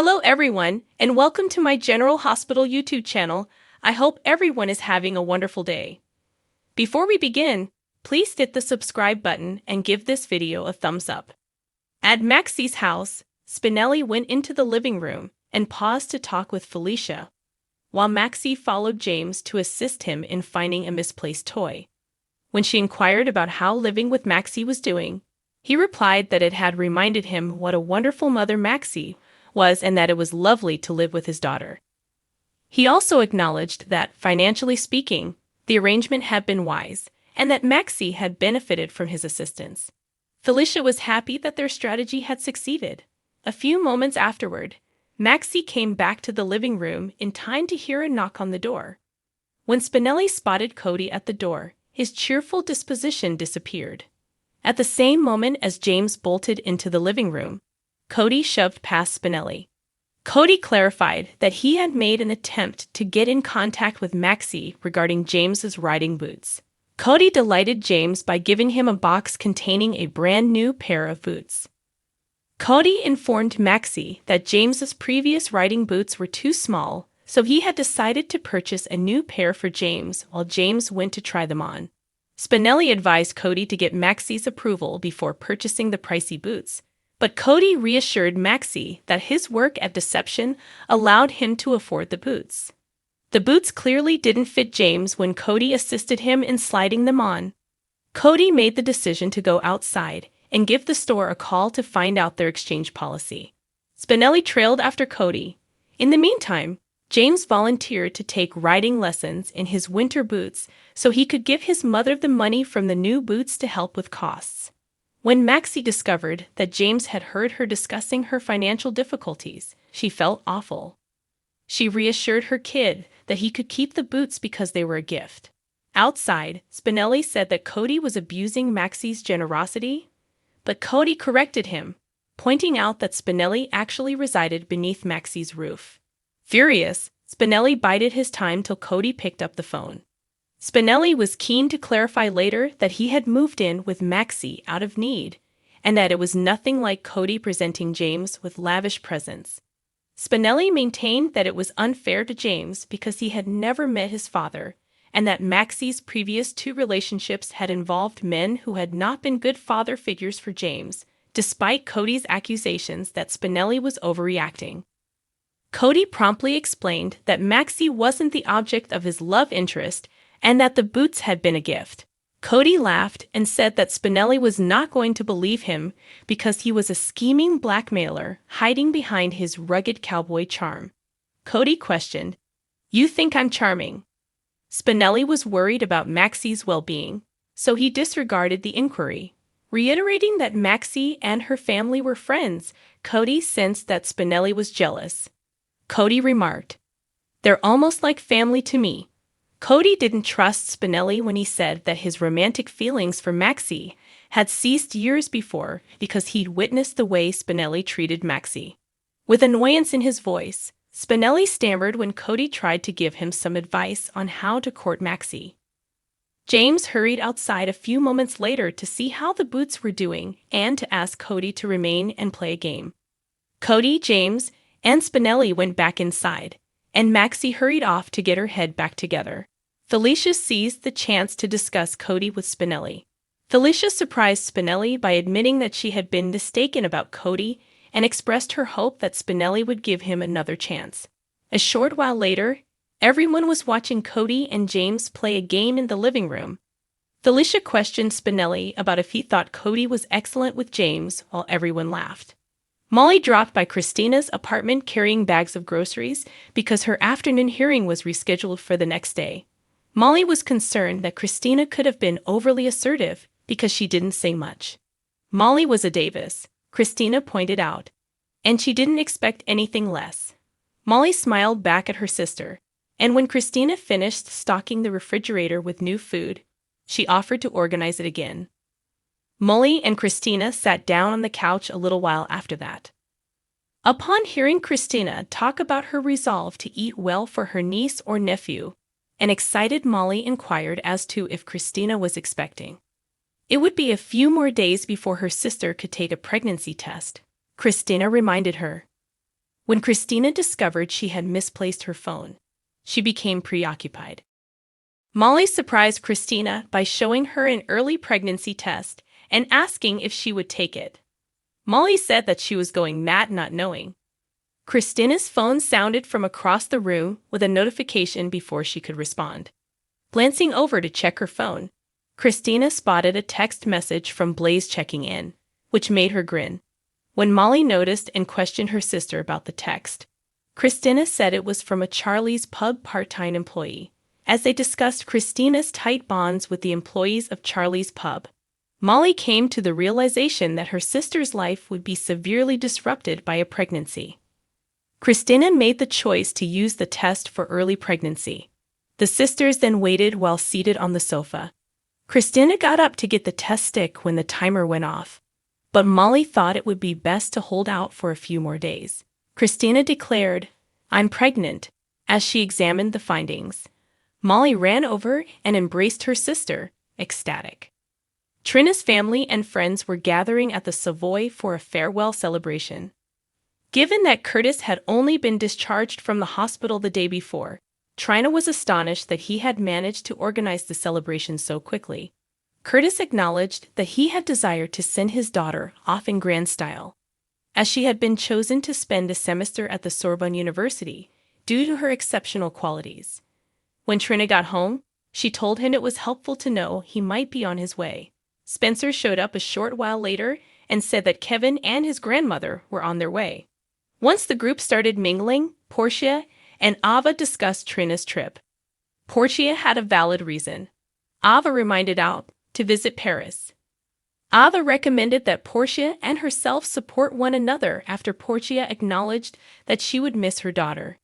Hello everyone, and welcome to my General Hospital YouTube channel. I hope everyone is having a wonderful day. Before we begin, please hit the subscribe button and give this video a thumbs up. At Maxie's house, Spinelli went into the living room and paused to talk with Felicia, while Maxie followed James to assist him in finding a misplaced toy. When she inquired about how living with Maxie was doing, he replied that it had reminded him what a wonderful mother Maxie was and that it was lovely to live with his daughter. He also acknowledged that, financially speaking, the arrangement had been wise and that Maxie had benefited from his assistance. Felicia was happy that their strategy had succeeded. A few moments afterward, Maxie came back to the living room in time to hear a knock on the door. When Spinelli spotted Cody at the door, his cheerful disposition disappeared. At the same moment as James bolted into the living room, Cody shoved past Spinelli. Cody clarified that he had made an attempt to get in contact with Maxie regarding James's riding boots. Cody delighted James by giving him a box containing a brand new pair of boots. Cody informed Maxie that James's previous riding boots were too small, so he had decided to purchase a new pair for James while James went to try them on. Spinelli advised Cody to get Maxie's approval before purchasing the pricey boots, but Cody reassured Maxie that his work at deception allowed him to afford the boots. The boots clearly didn't fit James when Cody assisted him in sliding them on. Cody made the decision to go outside and give the store a call to find out their exchange policy. Spinelli trailed after Cody. In the meantime, James volunteered to take riding lessons in his winter boots so he could give his mother the money from the new boots to help with costs. When Maxie discovered that James had heard her discussing her financial difficulties, she felt awful. She reassured her kid that he could keep the boots because they were a gift. Outside, Spinelli said that Cody was abusing Maxie's generosity, but Cody corrected him, pointing out that Spinelli actually resided beneath Maxie's roof. Furious, Spinelli bided his time till Cody picked up the phone. Spinelli was keen to clarify later that he had moved in with Maxie out of need, and that it was nothing like Cody presenting James with lavish presents. Spinelli maintained that it was unfair to James because he had never met his father, and that Maxie's previous two relationships had involved men who had not been good father figures for James, despite Cody's accusations that Spinelli was overreacting. Cody promptly explained that Maxie wasn't the object of his love interest and that the boots had been a gift. Cody laughed and said that Spinelli was not going to believe him because he was a scheming blackmailer hiding behind his rugged cowboy charm. Cody questioned, "You think I'm charming?" Spinelli was worried about Maxie's well-being, so he disregarded the inquiry. Reiterating that Maxie and her family were friends, Cody sensed that Spinelli was jealous. Cody remarked, "They're almost like family to me." Cody didn't trust Spinelli when he said that his romantic feelings for Maxie had ceased years before because he'd witnessed the way Spinelli treated Maxie. With annoyance in his voice, Spinelli stammered when Cody tried to give him some advice on how to court Maxie. James hurried outside a few moments later to see how the boots were doing and to ask Cody to remain and play a game. Cody, James, and Spinelli went back inside, and Maxie hurried off to get her head back together. Felicia seized the chance to discuss Cody with Spinelli. Felicia surprised Spinelli by admitting that she had been mistaken about Cody and expressed her hope that Spinelli would give him another chance. A short while later, everyone was watching Cody and James play a game in the living room. Felicia questioned Spinelli about if he thought Cody was excellent with James, while everyone laughed. Molly dropped by Christina's apartment carrying bags of groceries because her afternoon hearing was rescheduled for the next day. Molly was concerned that Christina could have been overly assertive because she didn't say much. Molly was a Davis, Christina pointed out, and she didn't expect anything less. Molly smiled back at her sister, and when Christina finished stocking the refrigerator with new food, she offered to organize it again. Molly and Christina sat down on the couch a little while after that. Upon hearing Christina talk about her resolve to eat well for her niece or nephew, an excited Molly inquired as to if Christina was expecting. It would be a few more days before her sister could take a pregnancy test, Christina reminded her. When Christina discovered she had misplaced her phone, she became preoccupied. Molly surprised Christina by showing her an early pregnancy test and asking if she would take it. Molly said that she was going mad not knowing. Christina's phone sounded from across the room with a notification before she could respond. Glancing over to check her phone, Christina spotted a text message from Blaze checking in, which made her grin. When Molly noticed and questioned her sister about the text, Christina said it was from a Charlie's Pub part-time employee. As they discussed Christina's tight bonds with the employees of Charlie's Pub, Molly came to the realization that her sister's life would be severely disrupted by a pregnancy. Christina made the choice to use the test for early pregnancy. The sisters then waited while seated on the sofa. Christina got up to get the test stick when the timer went off, but Molly thought it would be best to hold out for a few more days. Christina declared, "I'm pregnant," as she examined the findings. Molly ran over and embraced her sister, ecstatic. Trina's family and friends were gathering at the Savoy for a farewell celebration. Given that Curtis had only been discharged from the hospital the day before, Trina was astonished that he had managed to organize the celebration so quickly. Curtis acknowledged that he had desired to send his daughter off in grand style, as she had been chosen to spend a semester at the Sorbonne University due to her exceptional qualities. When Trina got home, she told him it was helpful to know he might be on his way. Spencer showed up a short while later and said that Kevin and his grandmother were on their way. Once the group started mingling, Portia and Ava discussed Trina's trip. Portia had a valid reason. Ava reminded Al to visit Paris. Ava recommended that Portia and herself support one another after Portia acknowledged that she would miss her daughter.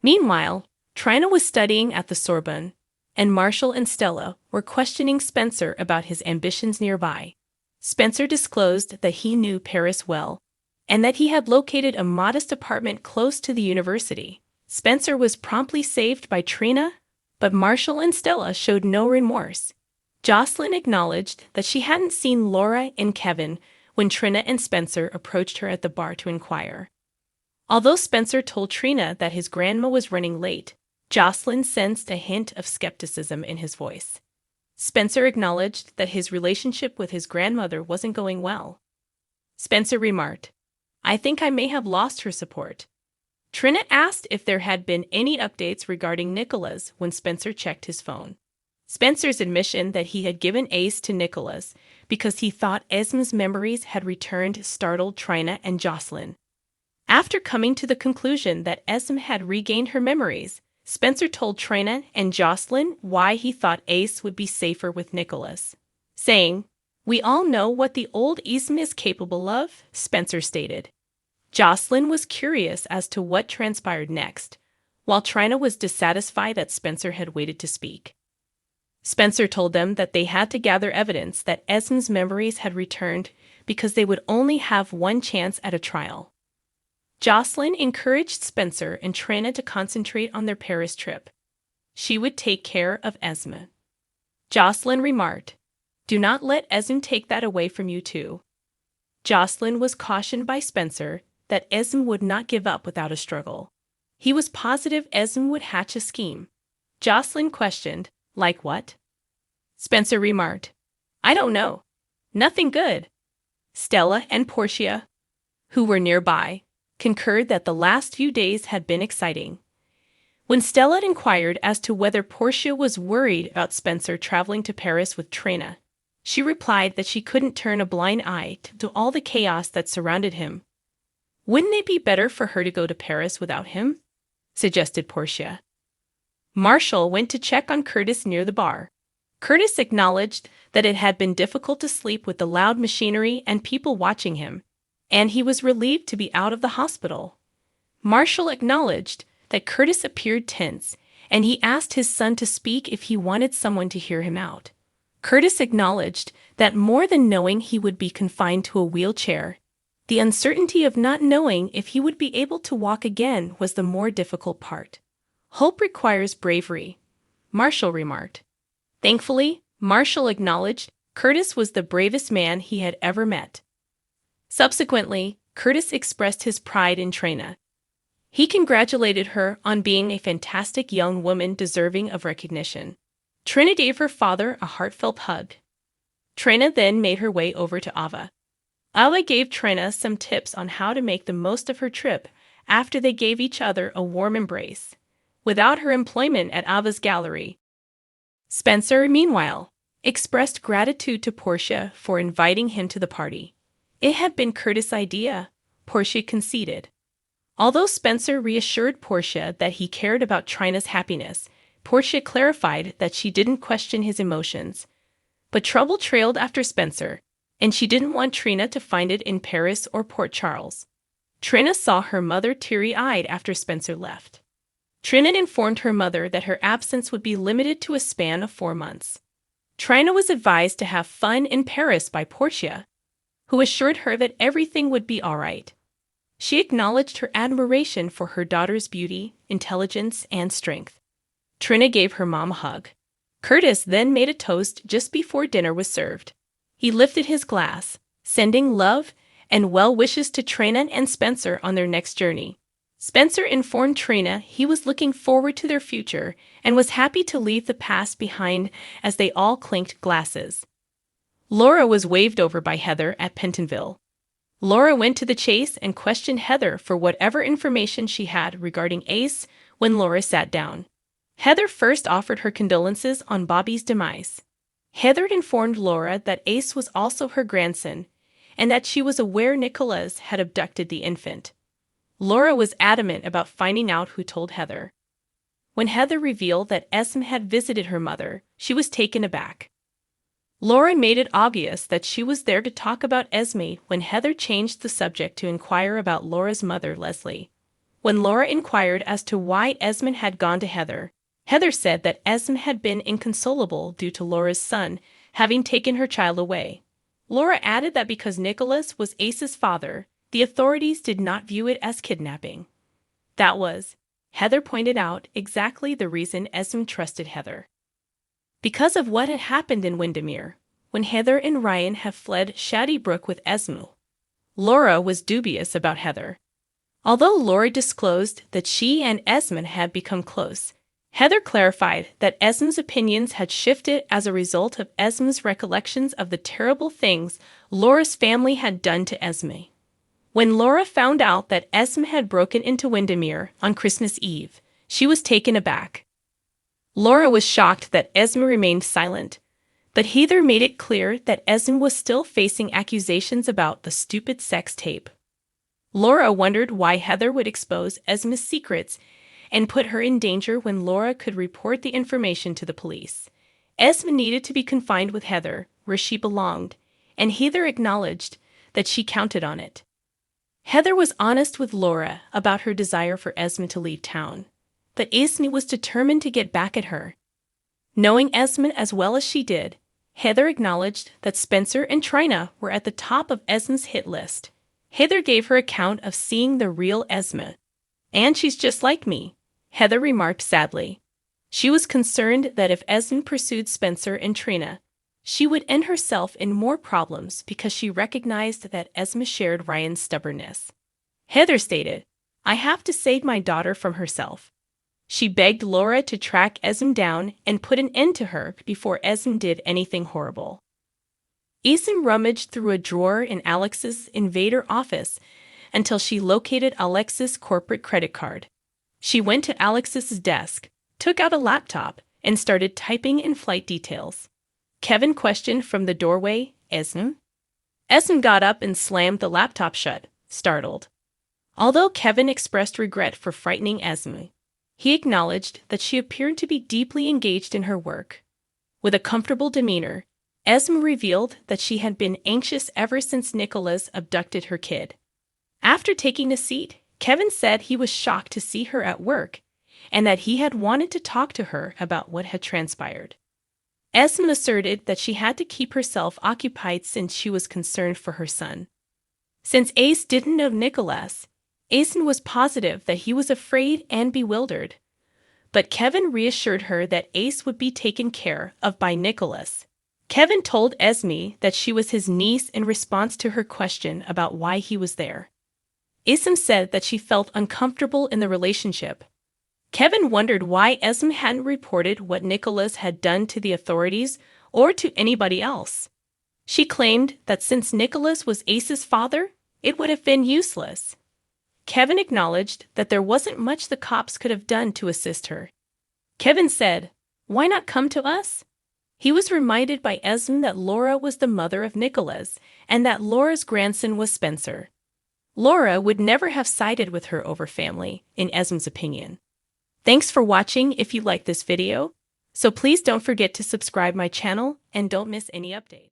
Meanwhile, Trina was studying at the Sorbonne, and Marshall and Stella were questioning Spencer about his ambitions nearby. Spencer disclosed that he knew Paris well, and that he had located a modest apartment close to the university. Spencer was promptly saved by Trina, but Marshall and Stella showed no remorse. Jocelyn acknowledged that she hadn't seen Laura and Kevin when Trina and Spencer approached her at the bar to inquire. Although Spencer told Trina that his grandma was running late, Jocelyn sensed a hint of skepticism in his voice. Spencer acknowledged that his relationship with his grandmother wasn't going well. Spencer remarked, "I think I may have lost her support." Trina asked if there had been any updates regarding Nicholas when Spencer checked his phone. Spencer's admission that he had given Ace to Nicholas because he thought Esme's memories had returned startled Trina and Jocelyn. After coming to the conclusion that Esme had regained her memories, Spencer told Trina and Jocelyn why he thought Ace would be safer with Nicholas, saying, "We all know what the old Esme is capable of," Spencer stated. Jocelyn was curious as to what transpired next, while Trina was dissatisfied that Spencer had waited to speak. Spencer told them that they had to gather evidence that Esme's memories had returned because they would only have one chance at a trial. Jocelyn encouraged Spencer and Trina to concentrate on their Paris trip. She would take care of Esme. Jocelyn remarked, "Do not let Esme take that away from you too." Jocelyn was cautioned by Spencer that Esme would not give up without a struggle. He was positive Esme would hatch a scheme. Jocelyn questioned, "Like what?" Spencer remarked, "I don't know. Nothing good." Stella and Portia, who were nearby, concurred that the last few days had been exciting. When Stella inquired as to whether Portia was worried about Spencer traveling to Paris with Trina, she replied that she couldn't turn a blind eye to all the chaos that surrounded him. "Wouldn't it be better for her to go to Paris without him?" suggested Portia. Marshall went to check on Curtis near the bar. Curtis acknowledged that it had been difficult to sleep with the loud machinery and people watching him, and he was relieved to be out of the hospital. Marshall acknowledged that Curtis appeared tense, and he asked his son to speak if he wanted someone to hear him out. Curtis acknowledged that more than knowing he would be confined to a wheelchair, the uncertainty of not knowing if he would be able to walk again was the more difficult part. "Hope requires bravery," Marshall remarked. Thankfully, Marshall acknowledged Curtis was the bravest man he had ever met. Subsequently, Curtis expressed his pride in Trina, He congratulated her on being a fantastic young woman deserving of recognition. Trina gave her father a heartfelt hug. Trina then made her way over to Ava. Ava gave Trina some tips on how to make the most of her trip after they gave each other a warm embrace. Without her employment at Ava's gallery, Spencer, meanwhile, expressed gratitude to Portia for inviting him to the party. It had been Curtis' idea, Portia conceded. Although Spencer reassured Portia that he cared about Trina's happiness, Portia clarified that she didn't question his emotions. But trouble trailed after Spencer, and she didn't want Trina to find it in Paris or Port Charles. Trina saw her mother teary-eyed after Spencer left. Trina informed her mother that her absence would be limited to a span of 4 months. Trina was advised to have fun in Paris by Portia, who assured her that everything would be all right. She acknowledged her admiration for her daughter's beauty, intelligence, and strength. Trina gave her mom a hug. Curtis then made a toast just before dinner was served. He lifted his glass, sending love and well wishes to Trina and Spencer on their next journey. Spencer informed Trina he was looking forward to their future and was happy to leave the past behind as they all clinked glasses. Laura was waved over by Heather at Pentonville. Laura went to the chase and questioned Heather for whatever information she had regarding Ace when Laura sat down. Heather first offered her condolences on Bobby's demise. Heather informed Laura that Ace was also her grandson and that she was aware Nicholas had abducted the infant. Laura was adamant about finding out who told Heather. When Heather revealed that Esme had visited her mother, she was taken aback. Laura made it obvious that she was there to talk about Esme when Heather changed the subject to inquire about Laura's mother, Leslie. When Laura inquired as to why Esme had gone to Heather, Heather said that Esme had been inconsolable due to Laura's son having taken her child away. Laura added that because Nicholas was Ace's father, the authorities did not view it as kidnapping. That was, Heather pointed out, exactly the reason Esme trusted Heather. Because of what had happened in Windermere, when Heather and Ryan had fled Shady Brook with Esme, Laura was dubious about Heather. Although Laura disclosed that she and Esme had become close, Heather clarified that Esme's opinions had shifted as a result of Esme's recollections of the terrible things Laura's family had done to Esme. When Laura found out that Esme had broken into Windermere on Christmas Eve, she was taken aback. Laura was shocked that Esme remained silent, but Heather made it clear that Esme was still facing accusations about the stupid sex tape. Laura wondered why Heather would expose Esme's secrets and put her in danger when Laura could report the information to the police. Esme needed to be confined with Heather, where she belonged, and Heather acknowledged that she counted on it. Heather was honest with Laura about her desire for Esme to leave town, but Esme was determined to get back at her. Knowing Esme as well as she did, Heather acknowledged that Spencer and Trina were at the top of Esme's hit list. Heather gave her account of seeing the real Esme. "And she's just like me," Heather remarked sadly. She was concerned that if Esme pursued Spencer and Trina, she would end herself in more problems because she recognized that Esme shared Ryan's stubbornness. Heather stated, "I have to save my daughter from herself." She begged Laura to track Esme down and put an end to her before Esme did anything horrible. Esme rummaged through a drawer in Alex's invader office until she located Alex's corporate credit card. She went to Alex's desk, took out a laptop, and started typing in flight details. Kevin questioned from the doorway, "Esme?" Esme got up and slammed the laptop shut, startled. Although Kevin expressed regret for frightening Esme, he acknowledged that she appeared to be deeply engaged in her work. With a comfortable demeanor, Esme revealed that she had been anxious ever since Nicholas abducted her kid. After taking a seat, Kevin said he was shocked to see her at work and that he had wanted to talk to her about what had transpired. Esme asserted that she had to keep herself occupied since she was concerned for her son. Since Ace didn't know Nicholas, Esme was positive that he was afraid and bewildered. But Kevin reassured her that Ace would be taken care of by Nicholas. Kevin told Esme that she was his niece in response to her question about why he was there. Esme said that she felt uncomfortable in the relationship. Kevin wondered why Esme hadn't reported what Nicholas had done to the authorities or to anybody else. She claimed that since Nicholas was Ace's father, it would have been useless. Kevin acknowledged that there wasn't much the cops could have done to assist her. Kevin said, "Why not come to us?" He was reminded by Esme that Laura was the mother of Nicholas and that Laura's grandson was Spencer. Laura would never have sided with her over family, in Esme's opinion. Thanks for watching if you liked this video. So please don't forget to subscribe my channel and don't miss any update.